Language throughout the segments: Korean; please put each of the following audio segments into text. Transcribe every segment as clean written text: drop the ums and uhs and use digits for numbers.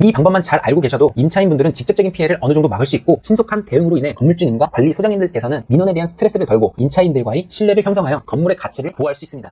이 방법만 잘 알고 계셔도 임차인분들은 직접적인 피해를 어느 정도 막을 수 있고, 신속한 대응으로 인해 건물주님과 관리 소장님들께서는 민원에 대한 스트레스를 덜고 임차인들과의 신뢰를 형성하여 건물의 가치를 보호할 수 있습니다.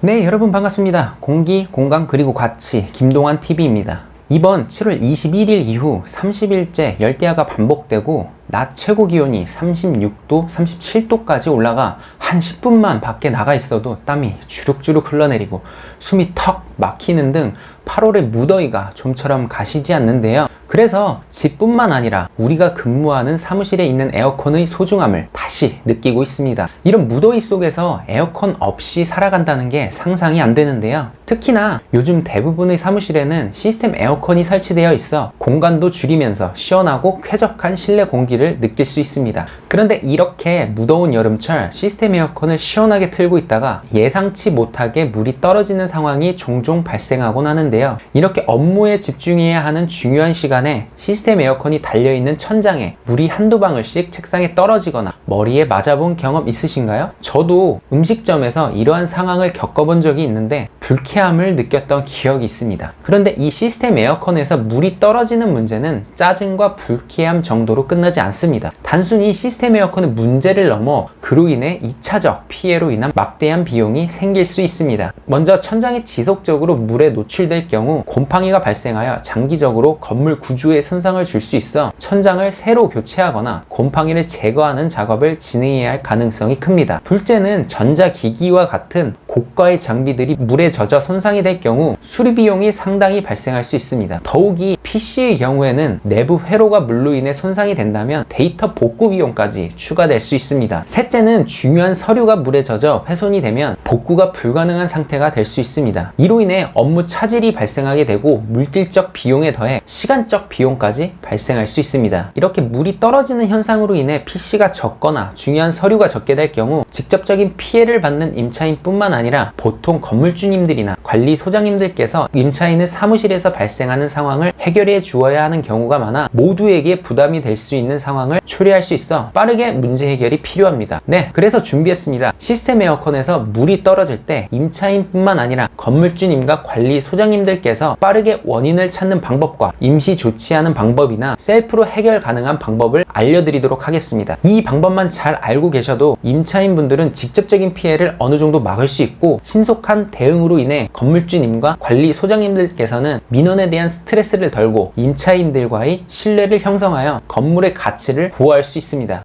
네, 여러분 반갑습니다. 공기, 공간, 그리고 가치 김동환 TV입니다. 이번 7월 21일 이후 30일째 열대야가 반복되고 낮 최고 기온이 36도, 37도까지 올라가 한 10분만 밖에 나가 있어도 땀이 주룩주룩 흘러내리고 숨이 턱 막히는 등 8월의 무더위가 좀처럼 가시지 않는데요. 그래서 집뿐만 아니라 우리가 근무하는 사무실에 있는 에어컨의 소중함을 다시 느끼고 있습니다. 이런 무더위 속에서 에어컨 없이 살아간다는 게 상상이 안 되는데요. 특히나 요즘 대부분의 사무실에는 시스템 에어컨이 설치되어 있어 공간도 줄이면서 시원하고 쾌적한 실내 공기를 느낄 수 있습니다. 그런데 이렇게 무더운 여름철 시스템 에어컨을 시원하게 틀고 있다가 예상치 못하게 물이 떨어지는 상황이 종종 발생하곤 하는데요. 이렇게 업무에 집중해야 하는 중요한 시간에 시스템 에어컨이 달려있는 천장에 물이 한두 방울씩 책상에 떨어지거나 머리에 맞아본 경험 있으신가요? 저도 음식점에서 이러한 상황을 겪어본 적이 있는데 불쾌함을 느꼈던 기억이 있습니다. 그런데 이 시스템 에어컨에서 물이 떨어지는 문제는 짜증과 불쾌함 정도로 끝나지 않습니다. 단순히 시스템 에어컨의 문제를 넘어 그로 인해 2차적 피해로 인한 막대한 비용이 생길 수 있습니다. 먼저 천장이 지속적으로 물에 노출될 경우 곰팡이가 발생하여 장기적으로 건물 구조에 손상을 줄 수 있어 천장을 새로 교체하거나 곰팡이를 제거하는 작업을 진행해야 할 가능성이 큽니다. 둘째는 전자기기와 같은 고가의 장비들이 물에 젖어 손상이 될 경우 수리 비용이 상당히 발생할 수 있습니다. 더욱이 PC의 경우에는 내부 회로가 물로 인해 손상이 된다면 데이터 복구 비용까지 추가될 수 있습니다. 셋째는 중요한 서류가 물에 젖어 훼손이 되면 복구가 불가능한 상태가 될 수 있습니다. 이로 인해 업무 차질이 발생하게 되고 물질적 비용에 더해 시간적 비용까지 발생할 수 있습니다. 이렇게 물이 떨어지는 현상으로 인해 PC가 적거나 중요한 서류가 적게 될 경우 직접적인 피해를 받는 임차인뿐만 아니라 보통 건물주님들이나 관리 소장님들께서 임차인의 사무실에서 발생하는 상황을 해결해 주어야 하는 경우가 많아 모두에게 부담이 될 수 있는 상황을 초래할 수 있어 빠르게 문제 해결이 필요합니다. 네, 그래서 준비했습니다. 시스템 에어컨에서 물이 떨어질 때 임차인뿐만 아니라 건물주님과 관리 소장님들께서 빠르게 원인을 찾는 방법과 임시 조치하는 방법이나 셀프로 해결 가능한 방법을 알려드리도록 하겠습니다. 이 방법만 잘 알고 계셔도 임차인분들은 직접적인 피해를 어느 정도 막을 수 있고, 신속한 대응으로 인해 건물주님과 관리 소장님들께서는 민원에 대한 스트레스를 덜고 임차인들과의 신뢰를 형성하여 건물의 가치를 보호할 수 있습니다.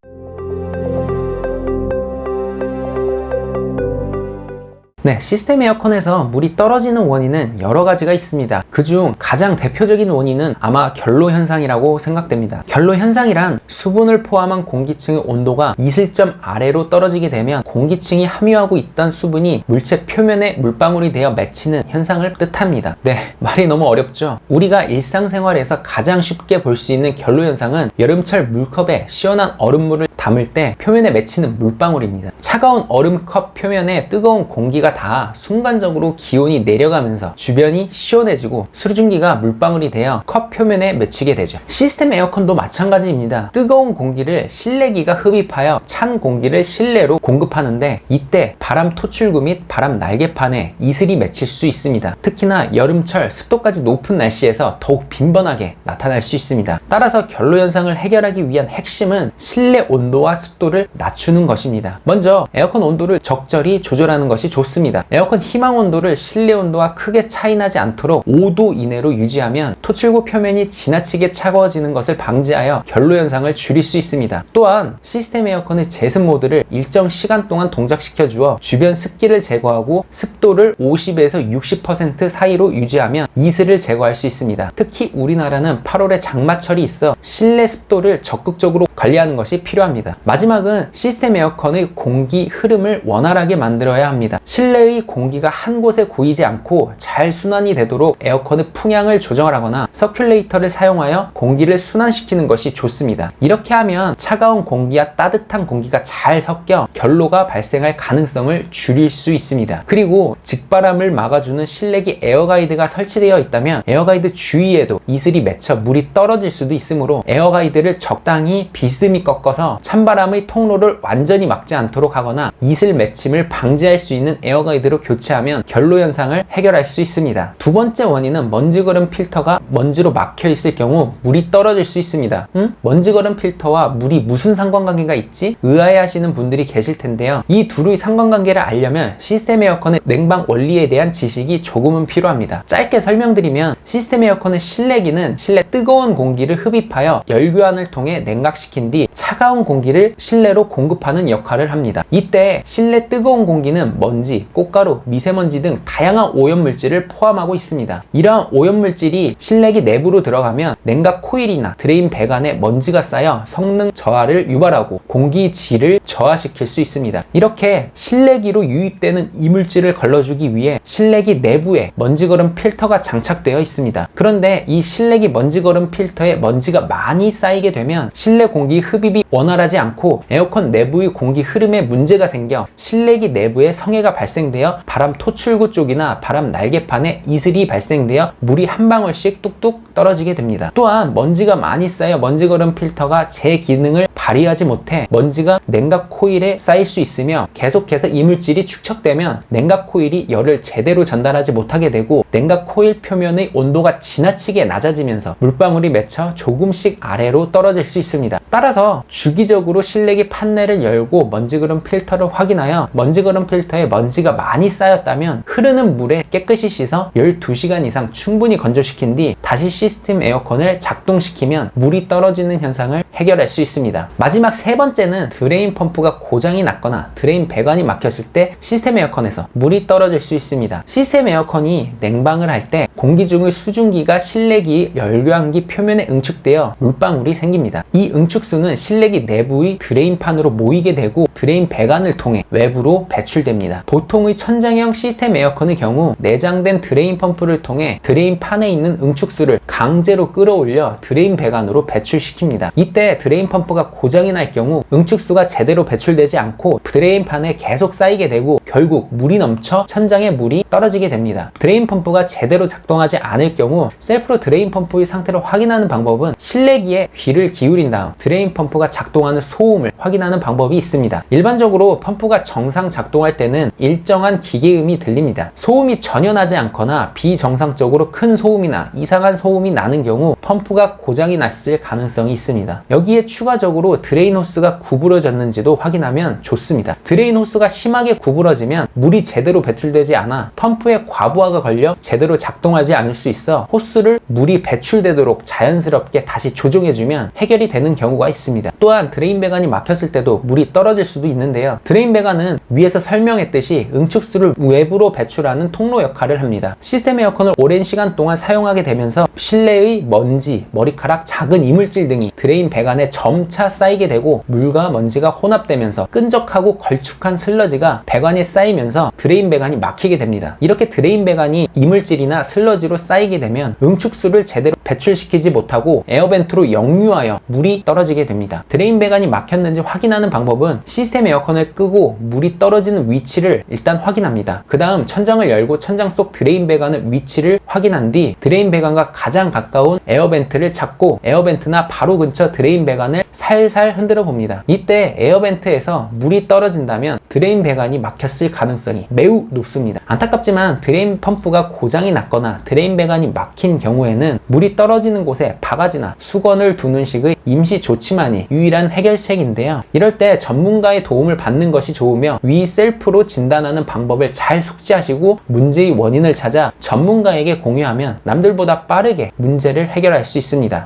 네, 시스템 에어컨에서 물이 떨어지는 원인은 여러 가지가 있습니다. 그중 가장 대표적인 원인은 아마 결로 현상이라고 생각됩니다. 결로 현상이란 수분을 포함한 공기층의 온도가 이슬점 아래로 떨어지게 되면 공기층이 함유하고 있던 수분이 물체 표면에 물방울이 되어 맺히는 현상을 뜻합니다. 네, 말이 너무 어렵죠? 우리가 일상생활에서 가장 쉽게 볼 수 있는 결로 현상은 여름철 물컵에 시원한 얼음물을 담을 때 표면에 맺히는 물방울입니다. 차가운 얼음컵 표면에 뜨거운 공기가 닿아 순간적으로 기온이 내려가면서 주변이 시원해지고 수증기가 물방울이 되어 컵 표면에 맺히게 되죠. 시스템 에어컨도 마찬가지입니다. 뜨거운 공기를 실내기가 흡입하여 찬 공기를 실내로 공급하는데 이때 바람 토출구 및 바람 날개판에 이슬이 맺힐 수 있습니다. 특히나 여름철 습도까지 높은 날씨에서 더욱 빈번하게 나타날 수 있습니다. 따라서 결로 현상을 해결하기 위한 핵심은 실내 온도와 습도를 낮추는 것입니다. 먼저 에어컨 온도를 적절히 조절하는 것이 좋습니다. 에어컨 희망 온도를 실내 온도와 크게 차이나지 않도록 5도 이내로 유지하면 토출구 표면이 지나치게 차가워지는 것을 방지하여 결로 현상을 줄일 수 있습니다. 또한 시스템 에어컨의 제습 모드를 일정 시간 동안 동작시켜 주어 주변 습기를 제거하고 습도를 50에서 60% 사이로 유지하면 이슬을 제거할 수 있습니다. 특히 우리나라는 8월에 장마철이 있어 실내 습도를 적극적으로 관리하는 것이 필요합니다. 마지막은 시스템 에어컨의 공기 흐름을 원활하게 만들어야 합니다. 실내의 공기가 한 곳에 고이지 않고 잘 순환이 되도록 에어컨의 풍향을 조정을 하거나 서큘레이터를 사용하여 공기를 순환시키는 것이 좋습니다. 이렇게 하면 차가운 공기와 따뜻한 공기가 잘 섞여 결로가 발생할 가능성을 줄일 수 있습니다. 그리고 직바람을 막아주는 실내기 에어가이드가 설치되어 있다면 에어가이드 주위에도 이슬이 맺혀 물이 떨어질 수도 있으므로 에어가이드를 적당히 비스듬히 꺾어서 찬바람의 통로를 완전히 막지 않도록 하거나 이슬 맺힘을 방지할 수 있는 에어가이드 에어가이드로 교체하면 결로 현상을 해결할 수 있습니다. 두 번째 원인은 먼지거름 필터가 먼지로 막혀 있을 경우 물이 떨어질 수 있습니다. 먼지거름 필터와 물이 무슨 상관관계가 있지? 의아해하시는 분들이 계실 텐데요. 이 둘의 상관관계를 알려면 시스템 에어컨의 냉방 원리에 대한 지식이 조금은 필요합니다. 짧게 설명드리면 시스템 에어컨의 실내기는 실내 뜨거운 공기를 흡입하여 열교환을 통해 냉각시킨 뒤 차가운 공기를 실내로 공급하는 역할을 합니다. 이때 실내 뜨거운 공기는 먼지, 꽃가루, 미세먼지 등 다양한 오염물질을 포함하고 있습니다. 이러한 오염물질이 실내기 내부로 들어가면 냉각 코일이나 드레인 배관에 먼지가 쌓여 성능 저하를 유발하고 공기 질을 저하시킬 수 있습니다. 이렇게 실내기로 유입되는 이물질을 걸러주기 위해 실내기 내부에 먼지거름 필터가 장착되어 있습니다. 그런데 이 실내기 먼지거름 필터에 먼지가 많이 쌓이게 되면 실내 공기 흡입이 원활하지 않고 에어컨 내부의 공기 흐름에 문제가 생겨 실내기 내부에 성해가 발생되어 바람 토출구 쪽이나 바람 날개판에 이슬이 발생되어 물이 한 방울씩 뚝뚝 떨어지게 됩니다. 또한 먼지가 많이 쌓여 먼지거름 필터가 제 기능을 발휘하지 못해 먼지가 냉각 코일에 쌓일 수 있으며 계속해서 이물질이 축적되면 냉각 코일이 열을 제대로 전달하지 못하게 되고 냉각 코일 표면의 온도가 지나치게 낮아지면서 물방울이 맺혀 조금씩 아래로 떨어질 수 있습니다. 따라서 주기적으로 실내기 판넬을 열고 먼지거름 필터를 확인하여 먼지거름 필터에 먼지가 많이 쌓였다면 흐르는 물에 깨끗이 씻어 12시간 이상 충분히 건조시킨 뒤 다시 시스템 에어컨을 작동시키면 물이 떨어지는 현상을 해결할 수 있습니다. 마지막 세 번째는 드레인 펌프가 고장이 났거나 드레인 배관이 막혔을 때 시스템 에어컨에서 물이 떨어질 수 있습니다. 시스템 에어컨이 냉방을 할 때 공기 중의 수증기가 실내기 열교환기 표면에 응축되어 물방울이 생깁니다. 이 응축수는 실내기 내부의 드레인판으로 모이게 되고 드레인 배관을 통해 외부로 배출됩니다. 보통의 천장형 시스템 에어컨의 경우 내장된 드레인 펌프를 통해 드레인판에 있는 응축수를 강제로 끌어올려 드레인 배관으로 배출시킵니다. 이때 드레인 펌프가 고장이 날 경우 응축수가 제대로 배출되지 않고 드레인판에 계속 쌓이게 되고 결국 물이 넘쳐 천장에 물이 떨어지게 됩니다. 드레인 펌프가 제대로 작동하지 않을 경우 셀프로 드레인 펌프의 상태를 확인하는 방법은 실내기에 귀를 기울인 다음 드레인 펌프가 작동하는 소음을 확인하는 방법이 있습니다. 일반적으로 펌프가 정상 작동할 때는 일정한 기계음이 들립니다. 소음이 전혀 나지 않거나 비정상적으로 큰 소음이나 이상한 소음이 나는 경우 펌프가 고장이 났을 가능성이 있습니다. 여기에 추가적으로 드레인 호스가 구부러졌는지도 확인하면 좋습니다. 드레인 호스가 심하게 구부러지면 물이 제대로 배출되지 않아 펌프에 과부하가 걸려 제대로 작동하지 않을 수 있어 호스를 물이 배출되도록 자연스럽게 다시 조정해주면 해결이 되는 경우가 있습니다. 또한 드레인 배관이 막혔을 때도 물이 떨어질 수도 있는데요. 드레인 배관은 위에서 설명했듯이 응축수를 외부로 배출하는 통로 역할을 합니다. 시스템 에어컨을 오랜 시간 동안 사용하게 되면서 실내의 먼지, 머리카락, 작은 이물질 등이 드레인 배관에 점차 쌓이게 되고 물과 먼지가 혼합되면서 끈적하고 걸쭉한 슬러지가 배관에 쌓이면서 드레인 배관이 막히게 됩니다. 이렇게 드레인 배관이 이물질이나 슬러지로 쌓이게 되면 응축수를 제대로 배출시키지 못하고 에어벤트로 역류하여 물이 떨어지게 됩니다. 드레인 배관이 막혔는지 확인하는 방법은 시스템 에어컨을 끄고 물이 떨어지는 위치를 일단 확인합니다. 그 다음 천장을 열고 천장 속 드레인 배관의 위치를 확인한 뒤 드레인 배관과 가장 가까운 에어벤트를 찾고 에어벤트나 바로 근처 드레인 배관을 살살 흔들어 봅니다. 이때 에어벤트에서 물이 떨어진다면 드레인 배관이 막혔을 가능성이 매우 높습니다. 안타깝지만 드레인 펌프가 고장이 났거나 드레인 배관이 막힌 경우에는 물이 떨어지는 곳에 바가지나 수건을 두는 식의 임시 조치만이 유일한 해결책인데요. 이럴 때 전문가의 도움을 받는 것이 좋으며 위 셀프로 진단하는 방법을 잘 숙지하시고 문제의 원인을 찾아 전문가에게 공유하면 남들보다 빠르게 문제를 해결할 수 있습니다.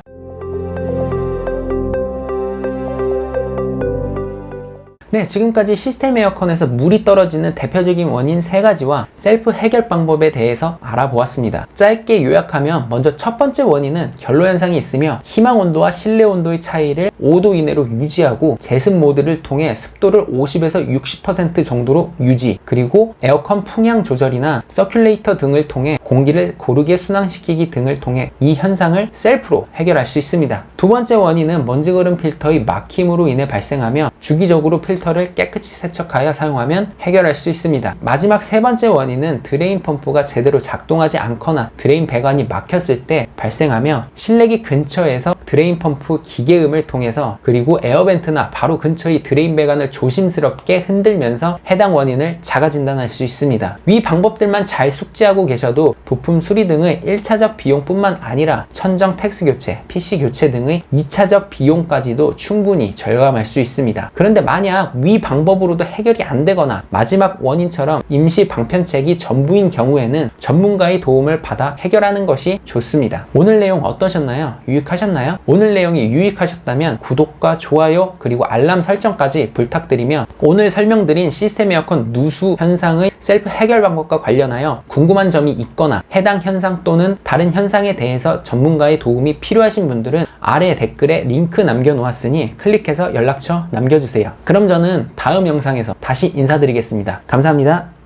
네, 지금까지 시스템 에어컨에서 물이 떨어지는 대표적인 원인 3가지와 셀프 해결 방법에 대해서 알아보았습니다. 짧게 요약하면 먼저 첫 번째 원인은 결로 현상이 있으며 희망 온도와 실내 온도의 차이를 5도 이내로 유지하고 제습 모드를 통해 습도를 50에서 60% 정도로 유지, 그리고 에어컨 풍향 조절이나 서큘레이터 등을 통해 공기를 고르게 순환시키기 등을 통해 이 현상을 셀프로 해결할 수 있습니다. 두 번째 원인은 먼지거름 필터의 막힘으로 인해 발생하며 주기적으로 필터 필터를 깨끗이 세척하여 사용하면 해결할 수 있습니다. 마지막 세 번째 원인은 드레인 펌프가 제대로 작동하지 않거나 드레인 배관이 막혔을 때 발생하며 실내기 근처에서 드레인 펌프 기계음을 통해서 그리고 에어벤트나 바로 근처의 드레인 배관을 조심스럽게 흔들면서 해당 원인을 자가 진단할 수 있습니다. 위 방법들만 잘 숙지하고 계셔도 부품 수리 등의 1차적 비용뿐만 아니라 천정 텍스 교체, PC 교체 등의 2차적 비용까지도 충분히 절감할 수 있습니다. 그런데 만약 위 방법으로도 해결이 안 되거나 마지막 원인처럼 임시 방편책이 전부인 경우에는 전문가의 도움을 받아 해결하는 것이 좋습니다. 오늘 내용 어떠셨나요? 유익하셨나요? 오늘 내용이 유익하셨다면 구독과 좋아요 그리고 알람 설정까지 부탁드리며 오늘 설명드린 시스템 에어컨 누수 현상의 셀프 해결 방법과 관련하여 궁금한 점이 있거나 해당 현상 또는 다른 현상에 대해서 전문가의 도움이 필요하신 분들은 아래 댓글에 링크 남겨놓았으니 클릭해서 연락처 남겨주세요. 그럼 저는 다음 영상에서 다시 인사드리겠습니다. 감사합니다.